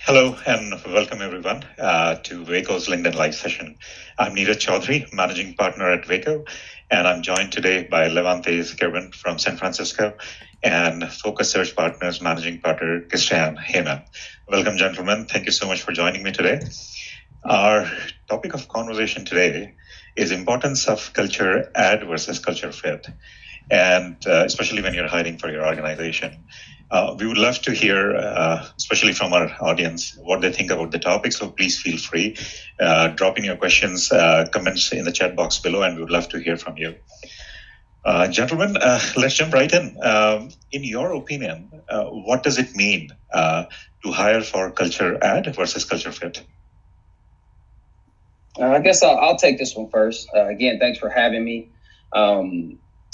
Hello and welcome everyone to Waco's LinkedIn Live session. I'm Neeraj Chaudhary, Managing Partner at Waco, and I'm joined today by Levante Skirvin from San Francisco and Focus Search Partners Managing Partner Christian Heyman. Welcome, gentlemen. Thank you so much for joining me today. Our topic of conversation today is importance of culture add versus culture fit, and especially when you're hiring for your organization. We would love to hear, especially from our audience, what they think about the topic. So please feel free, drop in your questions, comments in the chat box below, and we would love to hear from you. Gentlemen, let's jump right in. In your opinion, what does it mean to hire for culture add versus culture fit? I guess I'll take this one first. Again, thanks for having me.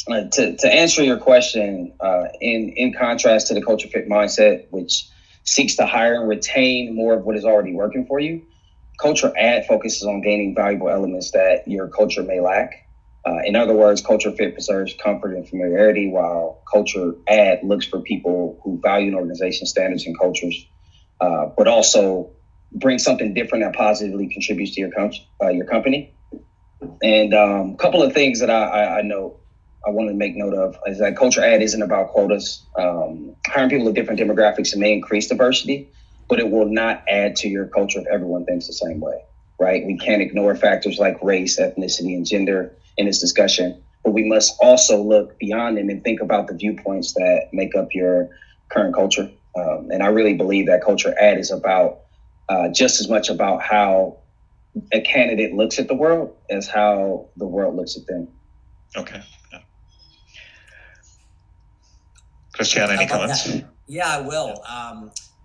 To answer your question, in contrast to the culture fit mindset, which seeks to hire and retain more of what is already working for you, culture add focuses on gaining valuable elements that your culture may lack. In other words, culture fit preserves comfort and familiarity, while culture add looks for people who value an organization's standards and cultures, but also bring something different that positively contributes to your company. And a couple of things that I want to make note of is that culture add isn't about quotas. Hiring people with different demographics may increase diversity, but it will not add to your culture if everyone thinks the same way, right? We can't ignore factors like race, ethnicity, and gender in this discussion, but we must also look beyond them and think about the viewpoints that make up your current culture. And I really believe that culture add is about just as much about how a candidate looks at the world as how the world looks at them. Okay. Christian, any comments? Yeah, I will.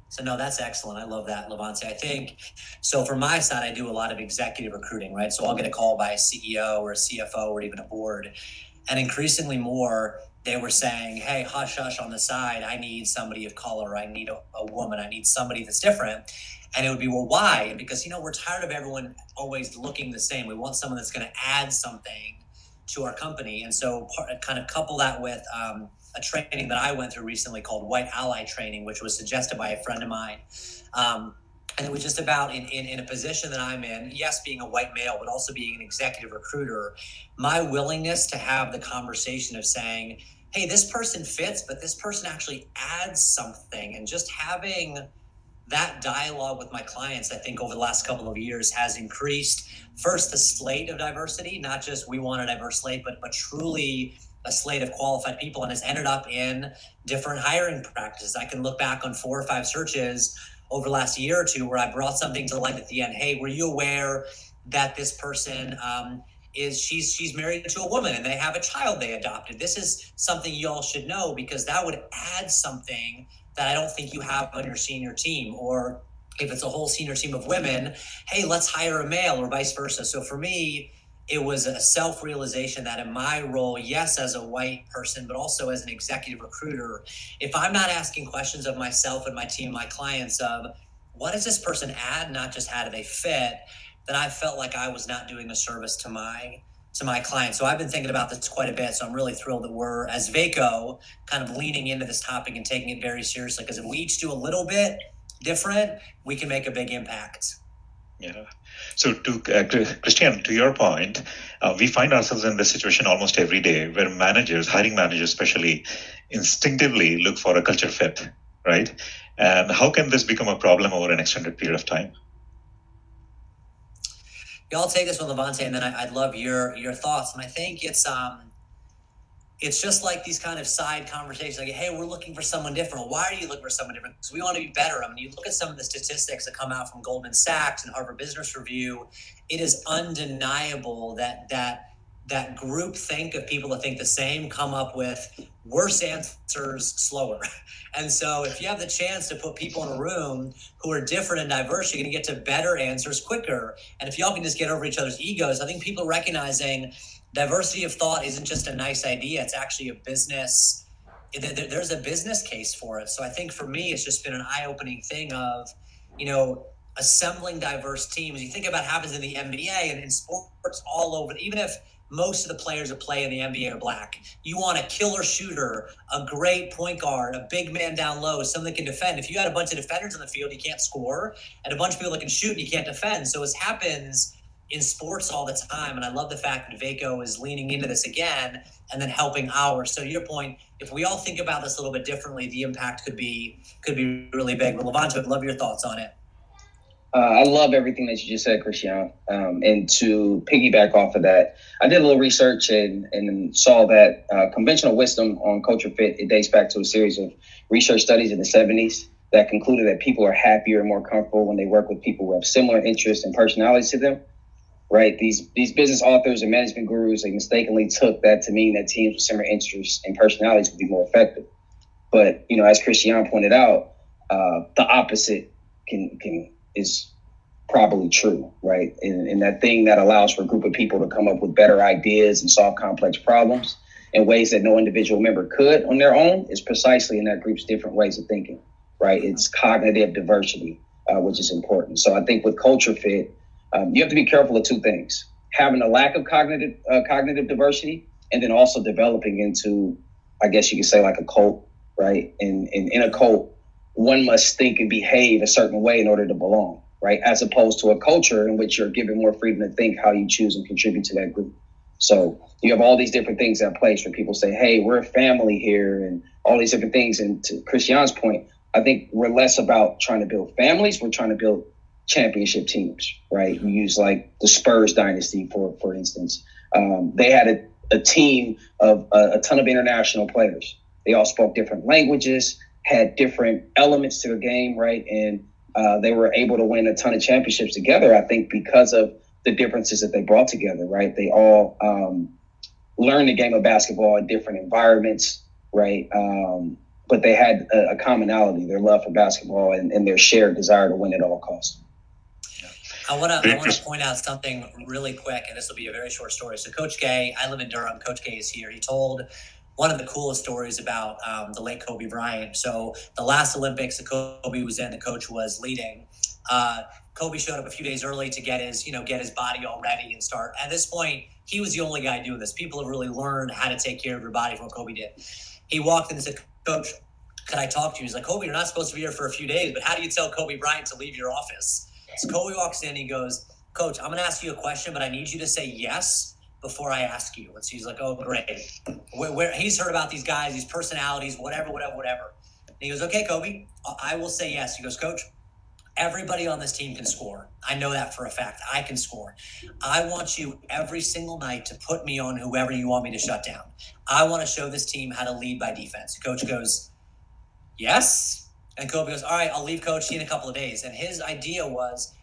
So no, that's excellent. I love that, Levante. I think, so from my side, I do a lot of executive recruiting, right? So I'll get a call by a CEO or a CFO or even a board. And increasingly more, they were saying, hey, hush, hush on the side. I need somebody of color. I need a woman. I need somebody that's different. And it would be, well, why? Because, we're tired of everyone always looking the same. We want someone that's going to add something to our company. And so kind of couple that with a training that I went through recently called White Ally Training, which was suggested by a friend of mine. And it was just about in a position that I'm in, yes, being a white male, but also being an executive recruiter, my willingness to have the conversation of saying, hey, this person fits, but this person actually adds something. And just having that dialogue with my clients, I think over the last couple of years has increased first the slate of diversity, not just we want a diverse slate, but truly a slate of qualified people, and has ended up in different hiring practices. I can look back on 4 or 5 searches over the last year or two where I brought something to light at the end. Hey, were you aware that this person she's married to a woman and they have a child they adopted? This is something you all should know because that would add something that I don't think you have on your senior team. Or if it's a whole senior team of women, hey, let's hire a male, or vice versa. So for me, it was a self-realization that in my role, yes, as a white person, but also as an executive recruiter, if I'm not asking questions of myself and my team, my clients, of what does this person add, not just how do they fit, then I felt like I was not doing a service to my clients. So I've been thinking about this quite a bit. So I'm really thrilled that we're, as Vaco, kind of leaning into this topic and taking it very seriously, because if we each do a little bit different, we can make a big impact. Yeah. So to Christian, to your point, we find ourselves in this situation almost every day where hiring managers especially, instinctively look for a culture fit, right? And how can this become a problem over an extended period of time? Yeah, I'll take this one, Levante, and then I'd love your thoughts. And I think it's just like these kind of side conversations, like, hey, we're looking for someone different. Why are you looking for someone different? Because we want to be better. I mean, you look at some of the statistics that come out from Goldman Sachs and Harvard Business Review, it is undeniable that group think of people that think the same come up with worse answers slower. And so if you have the chance to put people in a room who are different and diverse, you're going to get to better answers quicker. And if y'all can just get over each other's egos, I think people are recognizing diversity of thought isn't just a nice idea. It's actually a business. There's a business case for it. So I think for me, it's just been an eye-opening thing of, assembling diverse teams. You think about what happens in the NBA and in sports all over, even if most of the players that play in the NBA are black. You want a killer shooter, a great point guard, a big man down low, someone that can defend. If you got a bunch of defenders on the field, you can't score, and a bunch of people that can shoot, and you can't defend. So it happens in sports all the time, and I love the fact that Vaco is leaning into this again and then helping ours. So to your point, if we all think about this a little bit differently, the impact could be really big. But Levante, I'd love your thoughts on it. I love everything that you just said, Christian. And to piggyback off of that, I did a little research and saw that conventional wisdom on culture fit, it dates back to a series of research studies in the 70s that concluded that people are happier and more comfortable when they work with people who have similar interests and personalities to them. Right? These business authors and management gurus, they mistakenly took that to mean that teams with similar interests and personalities would be more effective. But, as Christian pointed out, the opposite is probably true, right? And that thing that allows for a group of people to come up with better ideas and solve complex problems in ways that no individual member could on their own is precisely in that group's different ways of thinking, right? It's cognitive diversity, which is important. So I think with culture fit, you have to be careful of two things: having a lack of cognitive diversity, and then also developing into, I guess you could say, like a cult, right? And in a cult, one must think and behave a certain way in order to belong, right? As opposed to a culture in which you're given more freedom to think how you choose and contribute to that group. So you have all these different things at place where people say, hey, we're a family here, and all these different things. And to Christian's point, I think we're less about trying to build families. We're trying to build championship teams, right? We use like the Spurs dynasty, for instance. They had a team of a ton of international players. They all spoke different languages, had different elements to the game, right? And they were able to win a ton of championships together, I think, because of the differences that they brought together, right? They all learned the game of basketball in different environments, right? But they had a commonality, their love for basketball and their shared desire to win at all costs. I want to point out something really quick, and this will be a very short story. So Coach Gay, I live in Durham. Coach Gay is here. He told one of the coolest stories about the late Kobe Bryant. So the last Olympics that Kobe was in, the coach was leading. Kobe showed up a few days early to get his body all ready and start. At this point, he was the only guy doing this. People have really learned how to take care of your body from what Kobe did. He walked in and said, Coach, can I talk to you? He's like, Kobe, you're not supposed to be here for a few days, but how do you tell Kobe Bryant to leave your office? So Kobe walks in, he goes, Coach, I'm going to ask you a question, but I need you to say yes before I ask you. And so he's like, oh, great. Where he's heard about these guys, these personalities, whatever. And he goes, okay, Kobe, I will say yes. He goes, Coach, everybody on this team can score. I know that for a fact. I can score. I want you every single night to put me on whoever you want me to shut down. I want to show this team how to lead by defense. Coach goes, yes. And Kobe goes, all right, I'll leave Coach in a couple of days. And his idea was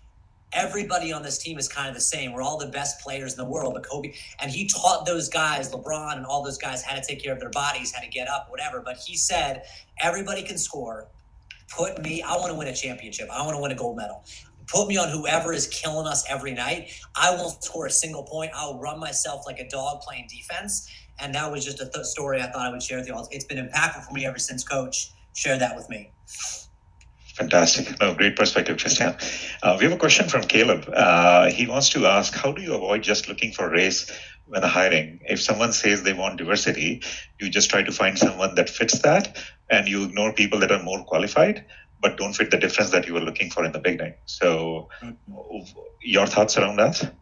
everybody on this team is kind of the same. We're all the best players in the world. But Kobe, and he taught those guys, LeBron and all those guys, how to take care of their bodies, how to get up, whatever. But he said, everybody can score. Put me, I want to win a championship. I want to win a gold medal. Put me on whoever is killing us every night. I won't score a single point. I'll run myself like a dog playing defense. And that was just a story I thought I would share with you all. It's been impactful for me ever since Coach shared that with me. Fantastic. No, great perspective, Christian. We have a question from Caleb. He wants to ask, how do you avoid just looking for race when hiring? If someone says they want diversity, you just try to find someone that fits that, and you ignore people that are more qualified, but don't fit the difference that you were looking for in the beginning. So your thoughts around that?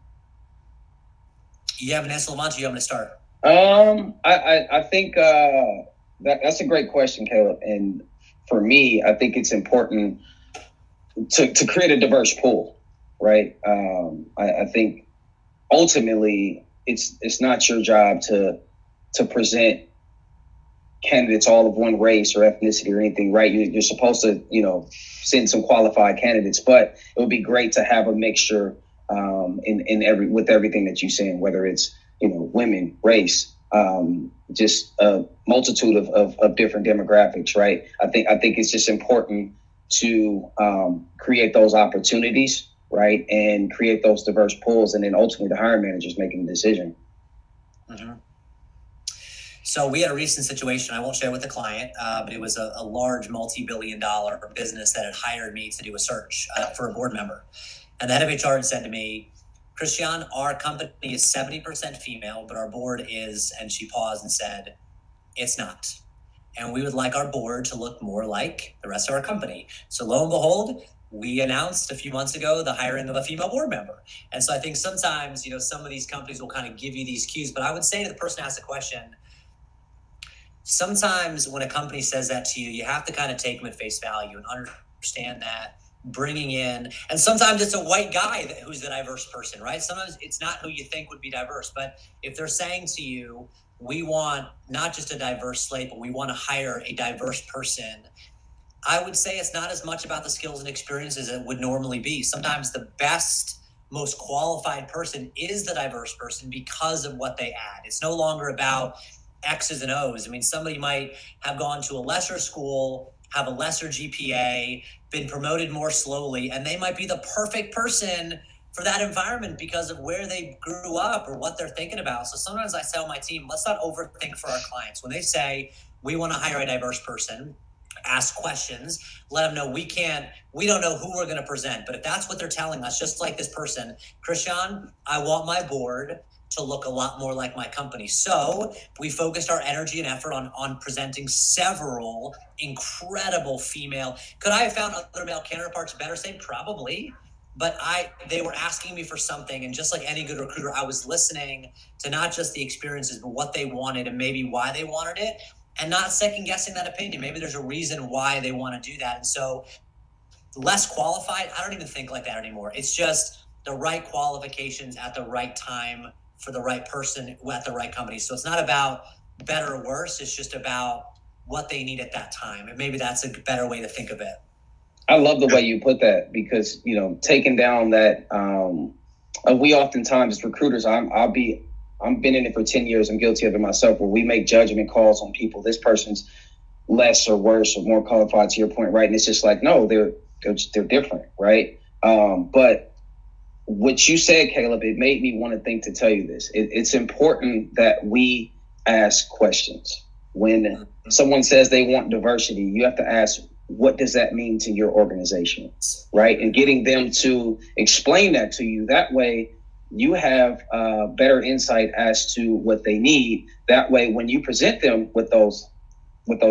You have an answer, Levante, you want me to start? I think that's a great question, Caleb. And for me, I think it's important to create a diverse pool, right? I think ultimately it's not your job to present candidates all of one race or ethnicity or anything, right? You're supposed to, send some qualified candidates, but it would be great to have a mixture with everything that you send, whether it's women, race, just a multitude of different demographics, right? I think it's just important to create those opportunities, right, and create those diverse pools, and then ultimately the hiring manager's making the decision. Mm-hmm. So we had a recent situation, I won't share with the client, but it was a large multi-billion-dollar business that had hired me to do a search for a board member. And the head of HR had said to me, Christian, our company is 70% female, but our board is, and she paused and said, it's not. And we would like our board to look more like the rest of our company. So lo and behold, we announced a few months ago the hiring of a female board member. And so I think sometimes, some of these companies will kind of give you these cues, but I would say to the person who asked the question, sometimes when a company says that to you, you have to kind of take them at face value and understand that bringing in, and sometimes it's a white guy who's the diverse person, right? Sometimes it's not who you think would be diverse, but if they're saying to you, we want not just a diverse slate, but we want to hire a diverse person, I would say it's not as much about the skills and experiences as it would normally be. Sometimes the best, most qualified person is the diverse person because of what they add. It's no longer about X's and O's. I mean, somebody might have gone to a lesser school, have a lesser GPA, been promoted more slowly, and they might be the perfect person for that environment because of where they grew up or what they're thinking about. So sometimes I tell my team, let's not overthink for our clients. When they say we want to hire a diverse person, ask questions, let them know we don't know who we're going to present, but if that's what they're telling us, just like this person, Christian, I want my board to look a lot more like my company. So we focused our energy and effort on presenting several incredible female. Could I have found other male counterparts better? Say probably, but they were asking me for something, and just like any good recruiter, I was listening to not just the experiences, but what they wanted and maybe why they wanted it, and not second guessing that opinion. Maybe there's a reason why they want to do that. And so less qualified, I don't even think like that anymore. It's just the right qualifications at the right time for the right person at the right company. So it's not about better or worse. It's just about what they need at that time. And maybe that's a better way to think of it. I love the way you put that because, taking down that, we oftentimes as recruiters, I've been in it for 10 years. I'm guilty of it myself, where we make judgment calls on people. This person's less or worse or more qualified, to your point, right? And it's just like, no, they're different, right? But what you said, Caleb, it made me want to think to tell you this. It's important that we ask questions. When someone says they want diversity, you have to ask, what does that mean to your organization, right? And getting them to explain that to you. That way, you have better insight as to what they need. That way, when you present them with those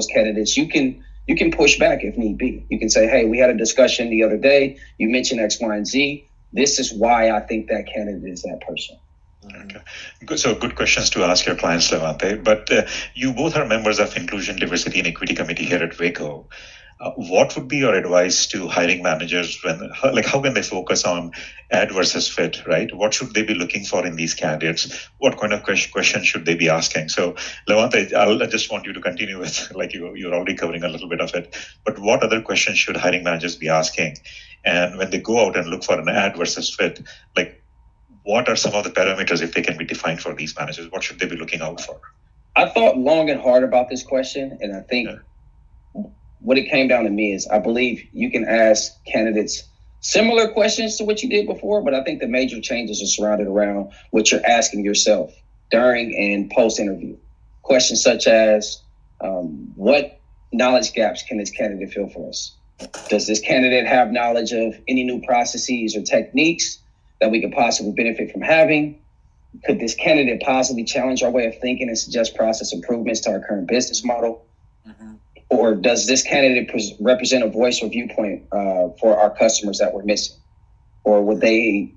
candidates, you can push back if need be. You can say, hey, we had a discussion the other day. You mentioned X, Y, and Z. This is why I think that candidate is that person. Okay. So good questions to ask your clients, Levante. But you both are members of Inclusion, Diversity, and Equity Committee here at Waco. What would be your advice to hiring managers how can they focus on ad versus fit, right? What should they be looking for in these candidates? What kind of questions should they be asking? So Levante, I just want you to continue with, you're already covering a little bit of it, but what other questions should hiring managers be asking? And when they go out and look for an ad versus fit, what are some of the parameters, if they can be defined for these managers? What should they be looking out for? I thought long and hard about this question, and I think what it came down to me is I believe you can ask candidates similar questions to what you did before, but I think the major changes are surrounded around what you're asking yourself during and post-interview. Questions such as, what knowledge gaps can this candidate fill for us? Does this candidate have knowledge of any new processes or techniques that we could possibly benefit from having? Could this candidate possibly challenge our way of thinking and suggest process improvements to our current business model? Mm-hmm. Or does this candidate represent a voice or viewpoint for our customers that we're missing? Or would they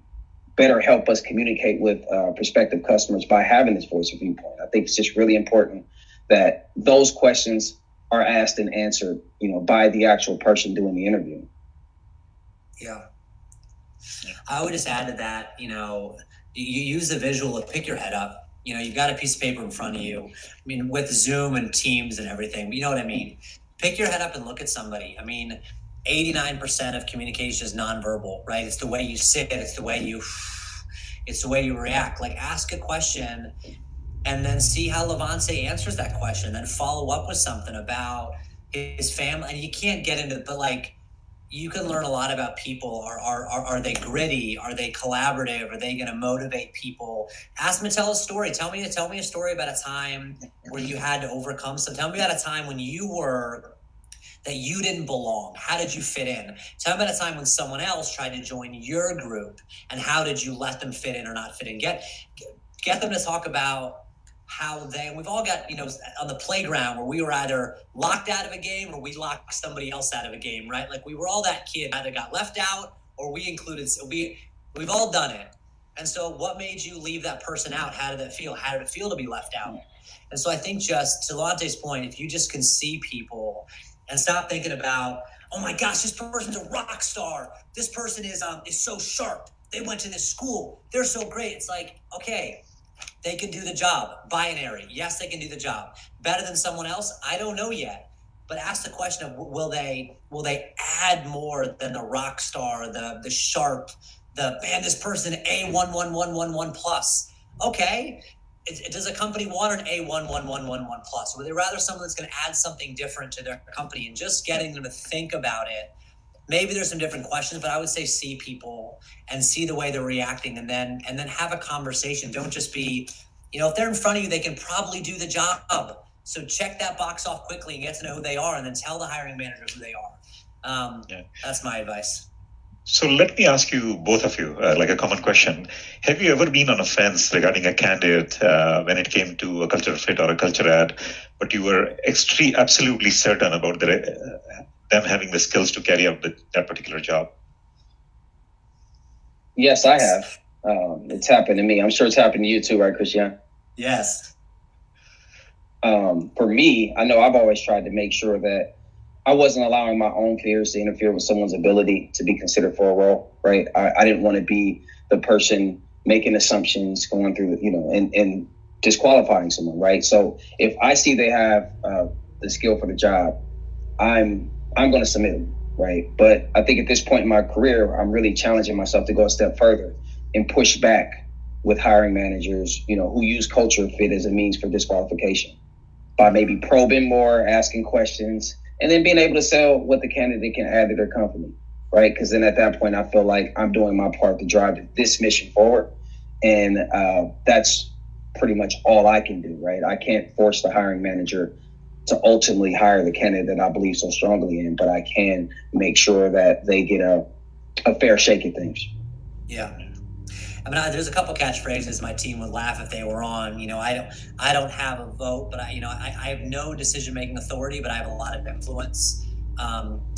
better help us communicate with prospective customers by having this voice or viewpoint? I think it's just really important that those questions are asked and answered, by the actual person doing the interview. Yeah. I would just add to that, you use the visual of pick your head up. You've got a piece of paper in front of you. I mean, with Zoom and Teams and everything, you know what I mean? Pick your head up and look at somebody. I mean, 89% of communication is nonverbal, right? It's the way you sit, it's the way you react. Ask a question and then see how Levante answers that question, then follow up with something about his family. And you can't get into it, but you can learn a lot about people. Are they gritty? Are they collaborative? Are they going to motivate people? Ask them to tell a story. Tell me a story about a time where you had to overcome something. Tell me about a time when you were that you didn't belong? How did you fit in? Tell me about a time when someone else tried to join your group, and how did you let them fit in or not fit in? Get them to talk about how we've all got, on the playground where we were either locked out of a game or we locked somebody else out of a game, right? Like we were all that kid either got left out or we included, we've all done it. And so what made you leave that person out? How did it feel? How did it feel to be left out? And so I think, just to Levante's point, if you just can see people and stop thinking about, oh my gosh, this person's a rock star. This person is so sharp. They went to this school. They're so great. It's like, okay, they can do the job. Binary. Yes, they can do the job. Better than someone else? I don't know yet. But ask the question of, will they add more than the rock star, the sharp, this person A11111 plus? Okay. Does a company want an A11111 plus? Would they rather someone that's going to add something different to their company? And just getting them to think about it. Maybe there's some different questions, but I would say see people and see the way they're reacting, and then have a conversation. Don't just be, if they're in front of you, they can probably do the job. So check that box off quickly and get to know who they are, and then tell the hiring manager who they are. That's my advice. So let me ask you, both of you, like a common question. Have you ever been on a fence regarding a candidate when it came to a culture fit or a culture ad, but you were absolutely certain about them having the skills to carry out that particular job? Yes, I have. It's happened to me. I'm sure it's happened to you too, right, Christian? Yes. For me, I know I've always tried to make sure that I wasn't allowing my own fears to interfere with someone's ability to be considered for a role, right? I didn't want to be the person making assumptions, going through, and disqualifying someone, right? So if I see they have the skill for the job, I'm going to submit them, right? But I think at this point in my career, I'm really challenging myself to go a step further and push back with hiring managers, who use culture fit as a means for disqualification, by maybe probing more, asking questions, and then being able to sell what the candidate can add to their company, right? Because then at that point, I feel like I'm doing my part to drive this mission forward. And that's pretty much all I can do, right? I can't force the hiring manager to ultimately hire the candidate that I believe so strongly in, but I can make sure that they get a fair shake at things. Yeah. I mean, there's a couple catchphrases my team would laugh if they were on. I don't have a vote, but I have no decision-making authority, but I have a lot of influence.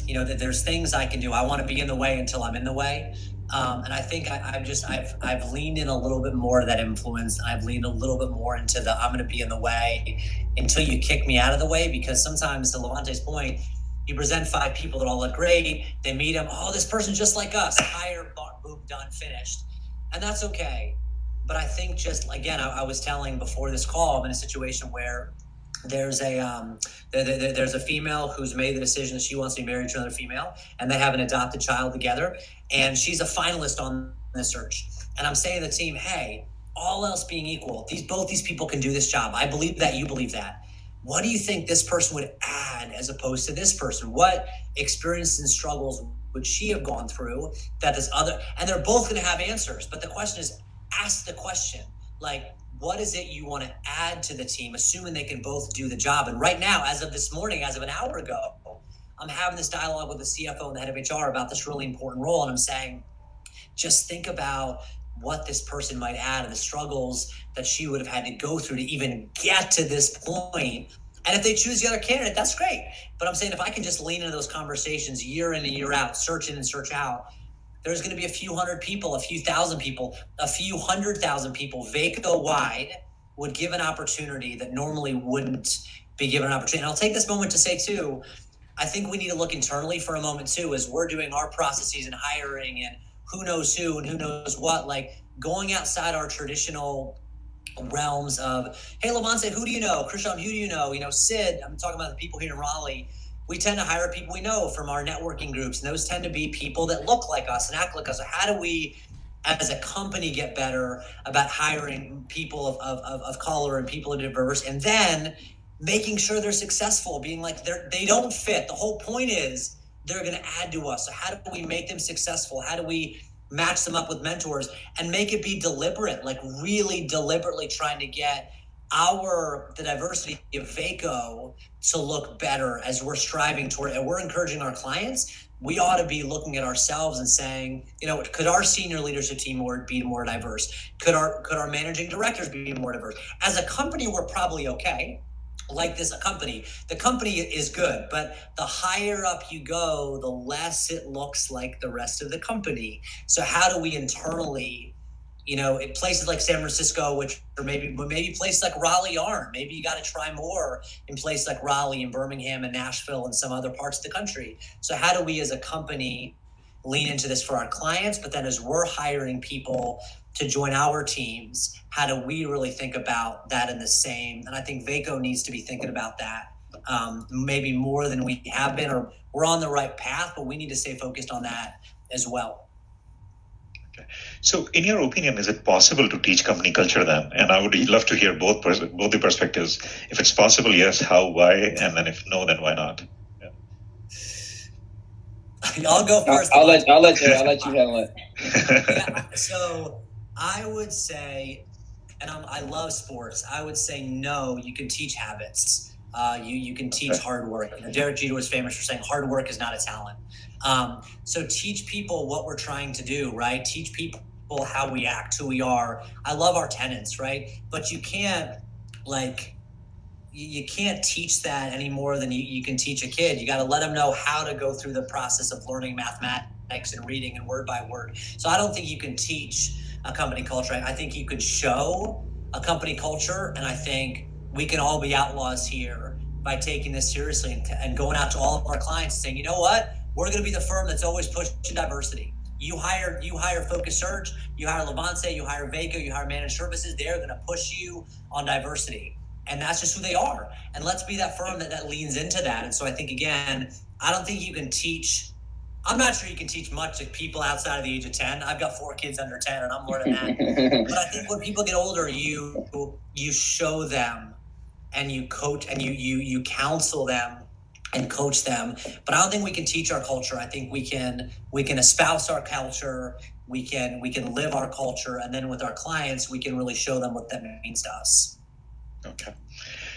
There's things I can do. I want to be in the way until I'm in the way. And I think I've leaned in a little bit more to that influence. I've leaned a little bit more into I'm going to be in the way until you kick me out of the way, because sometimes, to Levante's point, you present 5 people that all look great. They meet them. Oh, this person's just like us. Hire, boom, done, finished. And that's okay. But I think, just again, I was telling before this call, I'm in a situation where there's a female who's made the decision that she wants to be married to another female, and they have an adopted child together, and she's a finalist on the search. And I'm saying to the team, hey, all else being equal, both these people can do this job. I believe that, you believe that. What do you think this person would add as opposed to this person? What experiences and struggles would she have gone through that this other, and they're both going to have answers. But the question is, ask the question, like, what is it you want to add to the team, assuming they can both do the job? And right now, as of this morning, as of an hour ago, I'm having this dialogue with the CFO and the head of HR about this really important role. And I'm saying, just think about what this person might add and the struggles that she would have had to go through to even get to this point. And if they choose the other candidate, that's great. But I'm saying, if I can just lean into those conversations year in and year out, search in and search out, there's going to be a few hundred people, a few thousand people, a few 100,000 people Vaco-wide would give an opportunity that normally wouldn't be given an opportunity. And I'll take this moment to say, too, I think we need to look internally for a moment, too, as we're doing our processes and hiring and who knows who and who knows what, like going outside our traditional realms of, hey, Levante, who do you know? Christian, who do you know? Sid, I'm talking about the people here in Raleigh. We tend to hire people we know from our networking groups, and those tend to be people that look like us and act like us. So how do we, as a company, get better about hiring people of color and people of diverse, and then making sure they're successful, being like they don't fit. The whole point is they're going to add to us. So how do we make them successful? How do we match them up with mentors and make it be deliberate, like really deliberately trying to get the diversity of Vaco to look better as we're striving toward, and we're encouraging our clients, we ought to be looking at ourselves and saying, could our senior leadership team be more diverse? Could our managing directors be more diverse? As a company, we're probably okay. Like this company, the company is good, but the higher up you go, the less it looks like the rest of the company. So how do we internally, in places like San Francisco, or maybe places like Raleigh aren't. Maybe you got to try more in places like Raleigh and Birmingham and Nashville and some other parts of the country. So how do we as a company lean into this for our clients? But then as we're hiring people to join our teams, how do we really think about that in the same? And I think Vaco needs to be thinking about that maybe more than we have been, or we're on the right path, but we need to stay focused on that as well. So, in your opinion, is it possible to teach company culture then? And I would love to hear both the perspectives. If it's possible, yes, how, why, and then if no, then why not? Yeah. I'll go first. I'll let you handle it. Yeah, so I would say, and I love sports, I would say no, you can teach habits. You can teach hard work. Derek Jeter was famous for saying hard work is not a talent. So teach people what we're trying to do, right? Teach people how we act, who we are. I love our tenants, right? But you can't teach that any more than you can teach a kid. You got to let them know how to go through the process of learning mathematics and reading and word by word. So I don't think you can teach a company culture. I think you could show a company culture, and I think we can all be outlaws here by taking this seriously and going out to all of our clients and saying, you know what? We're going to be the firm that's always pushing diversity. You hire Focus Search, you hire Levante, you hire Vaco, you hire Managed Services. They're going to push you on diversity. And that's just who they are. And let's be that firm that leans into that. And so I think, again, I don't think you can teach. I'm not sure you can teach much to people outside of the age of 10. I've got 4 kids under 10, and I'm learning that. But I think when people get older, you show them and you coach and you counsel them and coach them. But I don't think we can teach our culture. I think we can espouse our culture. We can live our culture, and then with our clients, we can really show them what that means to us. Okay.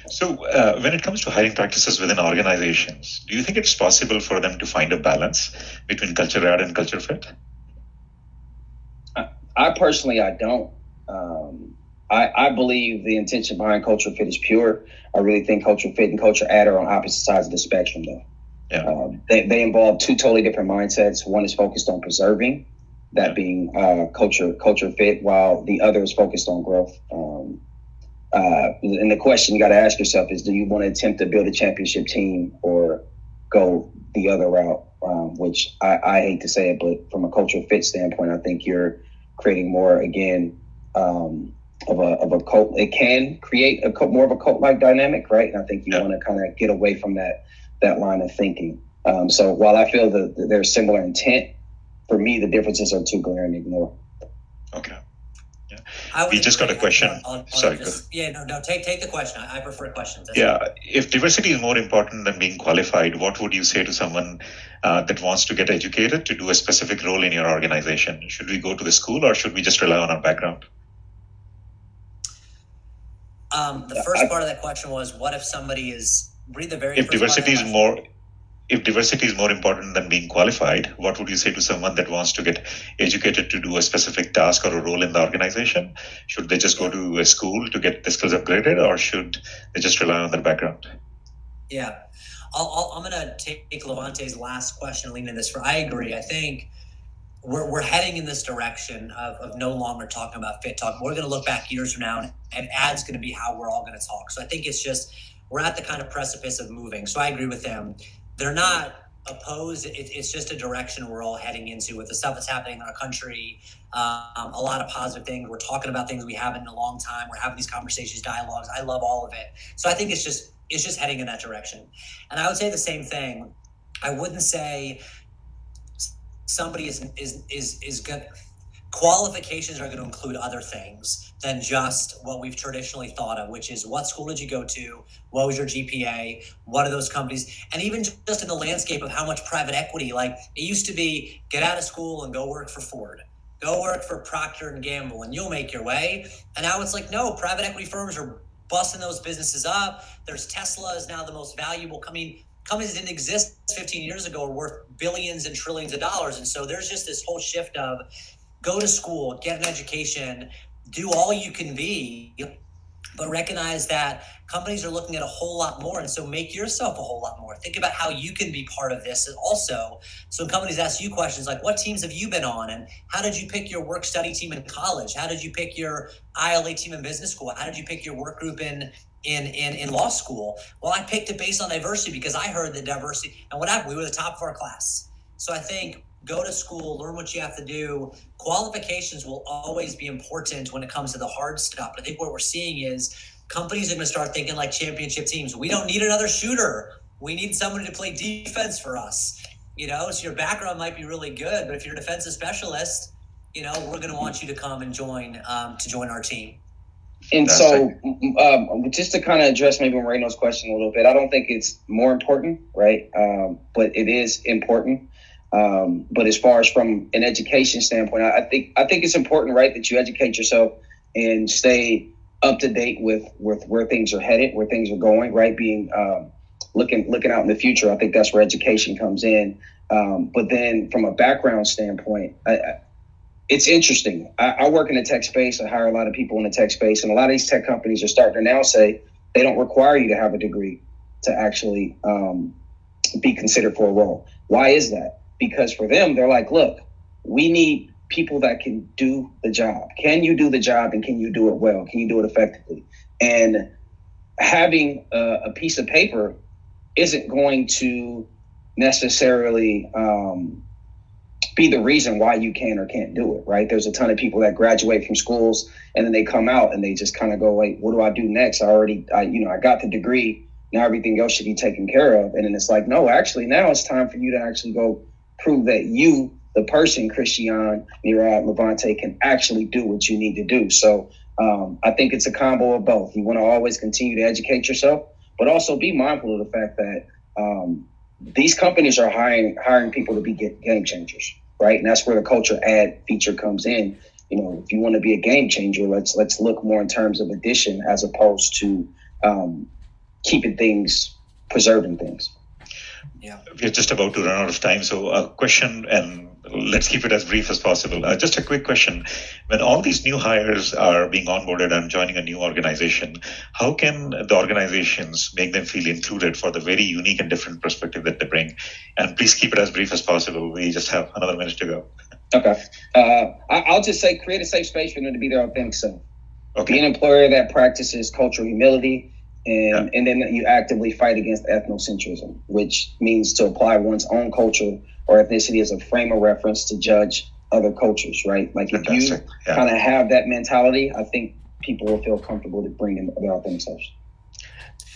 So when it comes to hiring practices within organizations, do you think it's possible for them to find a balance between culture add and culture fit? I personally, I don't. I believe the intention behind culture fit is pure. I really think culture fit and culture add are on opposite sides of the spectrum, though. Yeah. They involve 2 totally different mindsets. One is focused on preserving, that being culture fit, while the other is focused on growth. And the question you got to ask yourself is, do you want to attempt to build a championship team or go the other route? Which I hate to say it, but from a culture fit standpoint, I think you're creating more, again, of a cult. It can create more of a cult-like dynamic, right? And I think you want to kind of get away from that line of thinking. So while I feel that there's similar intent, for me, the differences are too glaring to ignore. Okay. We just got a question. Sorry. Take the question. I prefer questions. If diversity is more important than being qualified, what would you say to someone that wants to get educated to do a specific role in your organization? Should we go to the school, or should we just rely on our background? The first part of that question was, what if somebody is read the very if diversity is more important than being qualified, what would you say to someone that wants to get educated to do a specific task or a role in the organization? Should they just go to a school to get the skills upgraded, or should they just rely on their background? Yeah, I'm going to take Levante's last question and lean into this. I agree. I think we're heading in this direction of no longer talking about fit talk. We're going to look back years from now, and ad's going to be how we're all going to talk. So I think it's just, we're at the kind of precipice of moving. So I agree with them. They're not opposed. It's just a direction we're all heading into with the stuff that's happening in our country. A lot of positive things. We're talking about things we haven't in a long time. We're having these conversations, dialogues. I love all of it. So I think it's just heading in that direction. And I would say the same thing. I wouldn't say somebody is good. Qualifications are going to include other things than just what we've traditionally thought of, which is what school did you go to? What was your GPA? What are those companies? And even just in the landscape of how much private equity, like it used to be, get out of school and go work for Ford, go work for Procter & Gamble and you'll make your way. And now it's like, no, private equity firms are busting those businesses up. There's Tesla is now the most valuable companies didn't exist 15 years ago are worth billions and trillions of dollars. And so there's just this whole shift of go to school, get an education, do all you can be, but recognize that companies are looking at a whole lot more. And so make yourself a whole lot more. Think about how you can be part of this also. So when companies ask you questions like, what teams have you been on? And how did you pick your work study team in college? How did you pick your ILA team in business school? How did you pick your work group in law school? Well, I picked it based on diversity because I heard the diversity. And what happened? We were the top of our class. So I think go to school, learn what you have to do. Qualifications will always be important when it comes to the hard stuff. But I think what we're seeing is companies are going to start thinking like championship teams. We don't need another shooter. We need somebody to play defense for us. So your background might be really good, but if you're a defensive specialist, we're going to want you to come and join our team. And just to kind of address maybe Moreno's question a little bit, I don't think it's more important, right? But it is important. But as far as from an education standpoint, I think it's important, right, that you educate yourself and stay up to date with where things are headed, where things are going, right? Being looking out in the future. I think that's where education comes in. But then from a background standpoint, it's interesting. I work in the tech space. I hire a lot of people in the tech space, and a lot of these tech companies are starting to now say they don't require you to have a degree to actually be considered for a role. Why is that? Because for them, they're like, look, we need people that can do the job. Can you do the job, and can you do it well? Can you do it effectively? And having a piece of paper isn't going to necessarily be the reason why you can or can't do it, right? There's a ton of people that graduate from schools and then they come out and they just kind of go, wait, what do I do next? I got the degree. Now everything else should be taken care of. And then it's like, no, actually, now it's time for you to actually go prove that you, the person, Christian, Murad, Levante, can actually do what you need to do. So I think it's a combo of both. You want to always continue to educate yourself, but also be mindful of the fact that these companies are hiring people to be game changers, right? And that's where the culture add feature comes in. If you want to be a game changer, let's look more in terms of addition as opposed to preserving things. Yeah, we're just about to run out of time. So a question, and let's keep it as brief as possible. Just a quick question. When all these new hires are being onboarded and joining a new organization, how can the organizations make them feel included for the very unique and different perspective that they bring? And please keep it as brief as possible. We just have another minute to go. Okay. I'll just say create a safe space for them to be their authentic self. Okay. Be an employer that practices cultural humility, and then you actively fight against ethnocentrism, which means to apply one's own culture or ethnicity as a frame of reference to judge other cultures, right? Like if you kind of have that mentality, I think people will feel comfortable to bring in their authentic selves.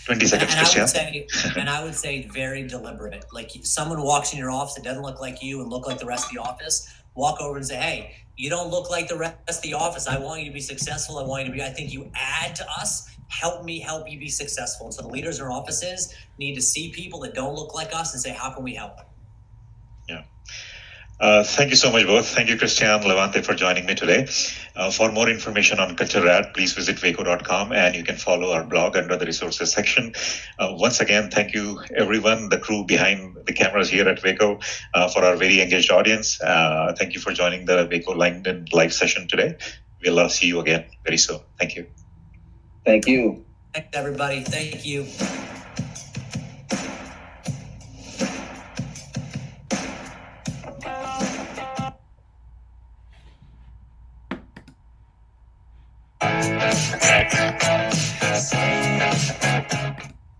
20 seconds, Christian. I would say very deliberate. Like if someone walks in your office that doesn't look like you and look like the rest of the office, walk over and say, hey, you don't look like the rest of the office. I want you to be successful. I think you add to us. Help me help you be successful. And so the leaders in our offices need to see people that don't look like us and say, how can we help? Yeah. Thank you so much, both. Thank you, Christian, Levante, for joining me today. For more information on CultureRad, please visit Waco.com, and you can follow our blog under the resources section. Once again, thank you, everyone, the crew behind the cameras here at Waco, for our very engaged audience. Thank you for joining the Waco LinkedIn live session today. We'll see you again very soon. Thank you. Thank you. Thanks, everybody. Thank you.